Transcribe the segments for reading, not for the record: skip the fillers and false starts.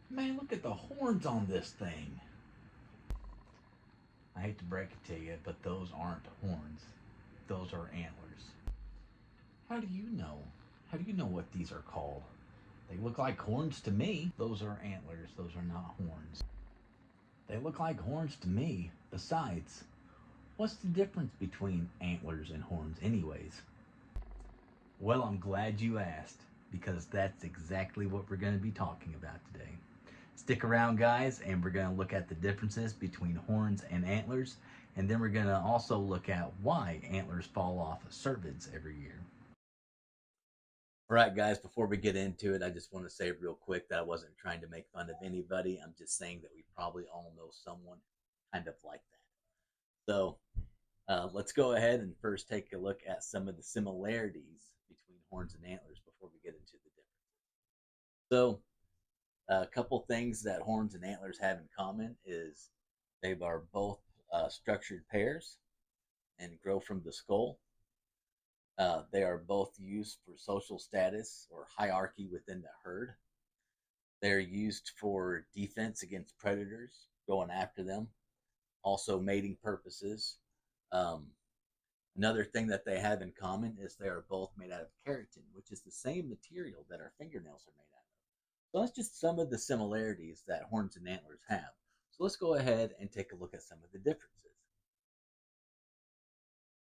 Man, look at the horns on this thing. I hate to break it to you, but those aren't horns. Those are antlers. How do you know? How do you know what these are called? They look like horns to me. Those are antlers. Those are not horns. They look like horns to me. Besides, what's the difference between antlers and horns, anyways? Well, I'm glad you asked, because that's exactly what we're going to be talking about today. Stick around, guys, and we're going to look at the differences between horns and antlers, and then we're going to also look at why antlers fall off cervids every year. All right, guys, before we get into it, I just want to say real quick that I wasn't trying to make fun of anybody. I'm just saying that we probably all know someone kind of like that. So let's go ahead and first take a look at some of the similarities between horns and antlers before we get into the differences. So, a couple things that horns and antlers have in common is they are both structured pairs and grow from the skull. They are both used for social status or hierarchy within the herd. They're used for defense against predators going after them, also mating purposes. Um, Another thing that they have in common is they are both made out of keratin, which is the same material that our fingernails are made out of. So that's just some of the similarities that horns and antlers have. So let's go ahead and take a look at some of the differences.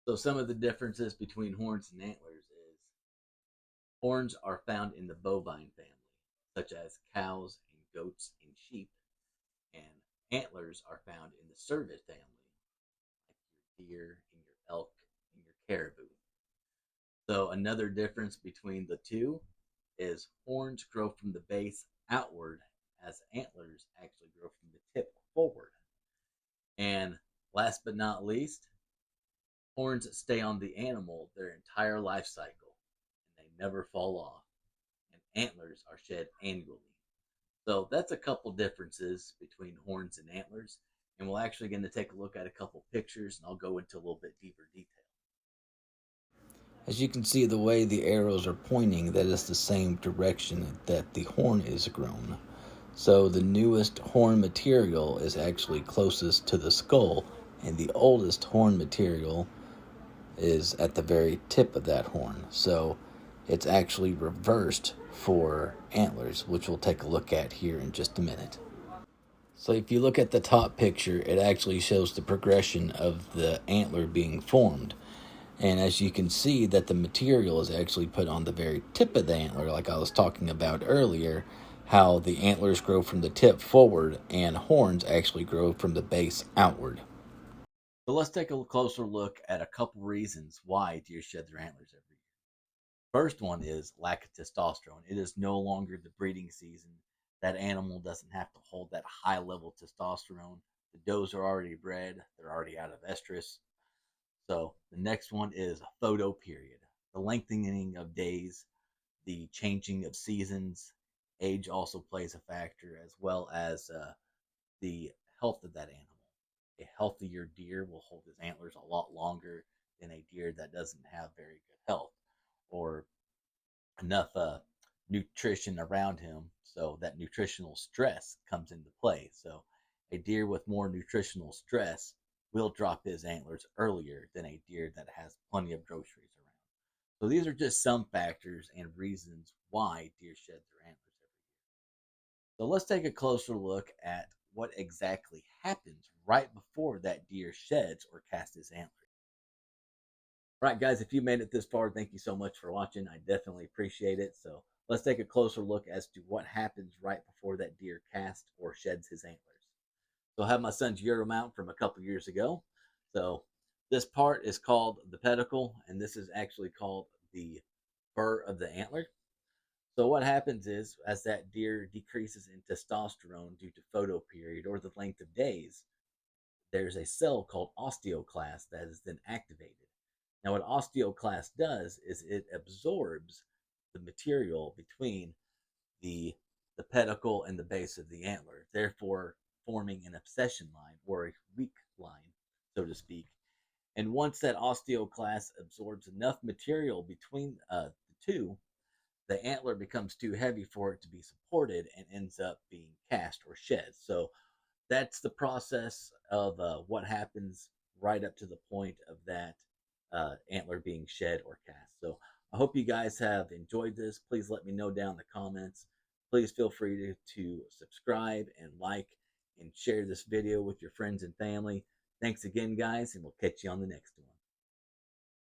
So some of the differences between horns and antlers is horns are found in the bovine family, such as cows and goats and sheep, and antlers are found in the cervid family, like your deer and your elk and your caribou. So another difference between the two is horns grow from the base outward as antlers actually grow from the tip forward. And last but not least, horns stay on the animal their entire life cycle and they never fall off. And antlers are shed annually. So that's a couple differences between horns and antlers. And we're actually going to take a look at a couple pictures and I'll go into a little bit deeper detail. As you can see, the way the arrows are pointing, that is the same direction that the horn is grown. So the newest horn material is actually closest to the skull, and the oldest horn material is at the very tip of that horn. So it's actually reversed for antlers, which we'll take a look at here in just a minute. So if you look at the top picture, it actually shows the progression of the antler being formed. And as you can see that the material is actually put on the very tip of the antler, like I was talking about earlier, how the antlers grow from the tip forward and horns actually grow from the base outward. So let's take a closer look at a couple reasons why deer shed their antlers every year. First one is lack of testosterone. It is no longer the breeding season. That animal doesn't have to hold that high level of testosterone. The does are already bred, they're already out of estrus. So the next one is a photo period. The lengthening of days, the changing of seasons, age also plays a factor, as well as the health of that animal. A healthier deer will hold his antlers a lot longer than a deer that doesn't have very good health or enough nutrition around him. So that nutritional stress comes into play. So a deer with more nutritional stress will drop his antlers earlier than a deer that has plenty of groceries around. So these are just some factors and reasons why deer shed their antlers every year. So let's take a closer look at what exactly happens right before that deer sheds or casts his antlers. All right, guys, if you made it this far, thank you so much for watching. I definitely appreciate it. So let's take a closer look as to what happens right before that deer casts or sheds his antlers. So I have my son's Euro mount from a couple years ago. So this part is called the pedicle, and this is actually called the burr of the antler. So what happens is, as that deer decreases in testosterone due to photoperiod or the length of days, there's a cell called osteoclast that is then activated. Now, what osteoclast does is it absorbs the material between the the pedicle and the base of the antler, therefore forming an abscission line or a weak line, so to speak. And once that osteoclast absorbs enough material between the two, the antler becomes too heavy for it to be supported and ends up being cast or shed. So that's the process of what happens right up to the point of that antler being shed or cast. So I hope you guys have enjoyed this. Please let me know down in the comments. Please feel free to subscribe and like and share this video with your friends and family. Thanks again, guys, and we'll catch you on the next one.